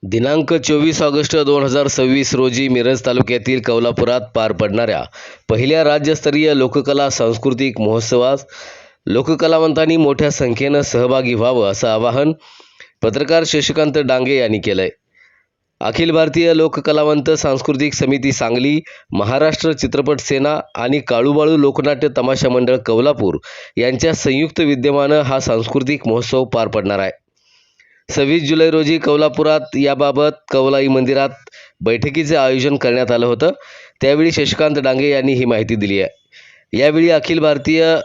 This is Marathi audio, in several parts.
दिनांक 24 ऑगस्ट 2026 रोजी मिरज तालुक्यातील कौलापुरात पार पडणाऱ्या पहिल्या राज्यस्तरीय लोककला सांस्कृतिक महोत्सवात लोककलावंतांनी मोठ्या संख्येनं सहभागी व्हावं असं आवाहन पत्रकार शशिकांत डांगे यांनी केलंय। अखिल भारतीय लोककलावंत सांस्कृतिक समिती सांगली, महाराष्ट्र चित्रपट सेना आणि काळूबाळू लोकनाट्य तमाशा मंडळ कौलापूर यांच्या संयुक्त विद्यमानं हा सांस्कृतिक महोत्सव पार पडणार आहे। 26 जुलै रोजी कौलापुरात याबाबत कौलाई मंदिरात बैठकीचे आयोजन करण्यात आलं होतं। त्यावेळी शशिकांत डांगे यांनी ही माहिती दिली आहे। यावेळी अखिल भारतीय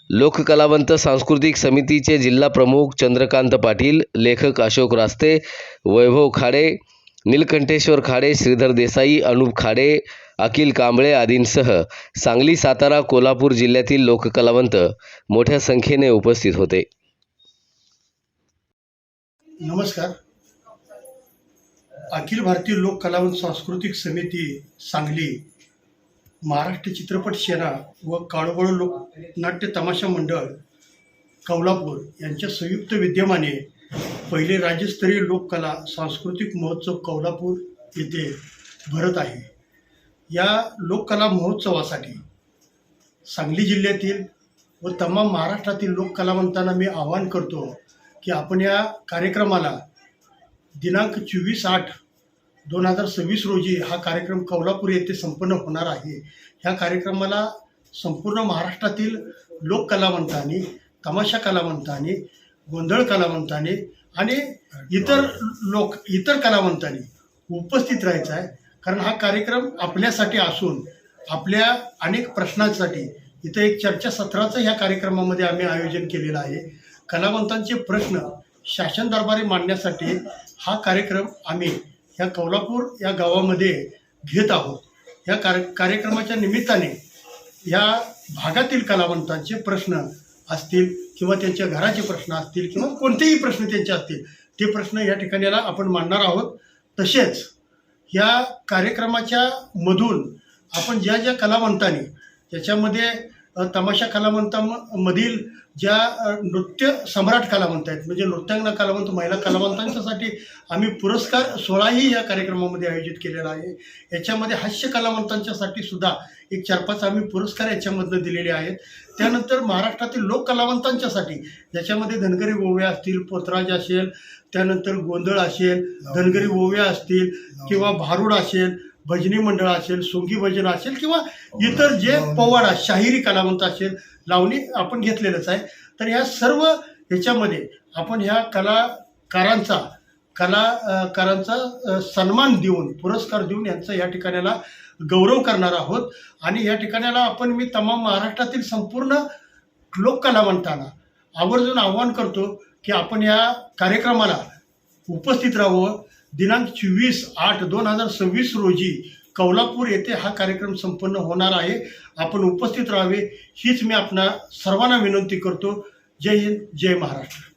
लोककलावंत सांस्कृतिक समितीचे जिल्हा प्रमुख चंद्रकांत पाटील, लेखक अशोक रास्ते, वैभव खाडे, नीलकंठेश्वर खाडे, श्रीधर देसाई, अनुप खाडे, अखिल कांबळे आदींसह सांगली, सातारा, कोल्हापूर जिल्ह्यातील लोककलावंत मोठ्या संख्येने उपस्थित होते। नमस्कार। अखिल भारतीय लोक कलावंत सांस्कृतिक समिती सांगली, महाराष्ट्र चित्रपट सेना व काळूबाळू लोकनाट्य तमाशा मंडळ कौलापूर यांच्या संयुक्त विद्यमाने पहिले राज्यस्तरीय लोककला सांस्कृतिक महोत्सव कौलापूर येथे भरत आहे। या लोककला महोत्सवासाठी सांगली जिल्ह्यातील व तमाम महाराष्ट्रातील लोककलावंतांना मी आवाहन करतो की आपण या कार्यक्रमाला दिनांक 24/8/2026 रोजी हा कार्यक्रम कौलापूर येथे संपन्न होणार आहे। ह्या कार्यक्रमाला संपूर्ण महाराष्ट्रातील लोककलावंतांनी, तमाशा कलावंतांनी, गोंधळ कलावंतांनी आणि इतर कलावंतांनी उपस्थित राहायचं आहे। कारण हा कार्यक्रम आपल्यासाठी असून आपल्या अनेक प्रश्नांसाठी इथं एक चर्चासत्राचं ह्या कार्यक्रमामध्ये आम्ही आयोजन केलेलं आहे। कलावंतांचे प्रश्न शासन दरबारी मांडण्यासाठी हा कार्यक्रम आम्ही ह्या कौलापूर या गावामध्ये घेत आहोत। ह्या कार्यक्रमाच्या निमित्ताने या भागातील कलावंतांचे प्रश्न असतील किंवा त्यांच्या घराचे प्रश्न असतील किंवा कोणतेही प्रश्न त्यांचे असतील ते प्रश्न या ठिकाणीला आपण मांडणार आहोत। तसेच या कार्यक्रमाच्या मधून आपण ज्या कलावंतांनी त्याच्यामध्ये तमाशा कलावंतांमधील ज्या नृत्य सम्राट कलावंत आहेत, म्हणजे नृत्यांगना कलावंत महिला कलावंतांच्यासाठी आम्ही पुरस्कार सोहळाही या कार्यक्रमामध्ये आयोजित केलेला आहे। याच्यामध्ये हास्य कलावंतांच्यासाठी सुद्धा एक 4-5 आम्ही पुरस्कार याच्यामधनं दिलेले आहेत। त्यानंतर महाराष्ट्रातील लोक कलावंतांच्यासाठी ज्याच्यामध्ये धनगरी ओव्या असतील, पोतराज असेल, त्यानंतर गोंधळ असेल, धनगरी ओव्या असतील किंवा भारुड असेल, भजनी मंडळ असेल, सोंगी भजन असेल किंवा इतर जे पोवाडा शाहिरी कलावंत असेल, लावणी आपण घेतलेलंच आहे। तर ह्या सर्व ह्याच्यामध्ये आपण ह्या कलाकारांचा सन्मान देऊन, पुरस्कार देऊन यांचा या ठिकाणाला गौरव करणार आहोत। आणि या ठिकाणाला आपण मी तमाम महाराष्ट्रातील संपूर्ण लोककलावंतांना आवर्जून आवाहन करतो की आपण या कार्यक्रमाला उपस्थित राहावं। दिनांक 24/8/2026 रोजी कौलापूर येथे हा कार्यक्रम संपन्न होणार आहे। आपण उपस्थित राहावे हीच मी आपणा सर्वांना विनंती करतो। जय हिंद, जय महाराष्ट्र।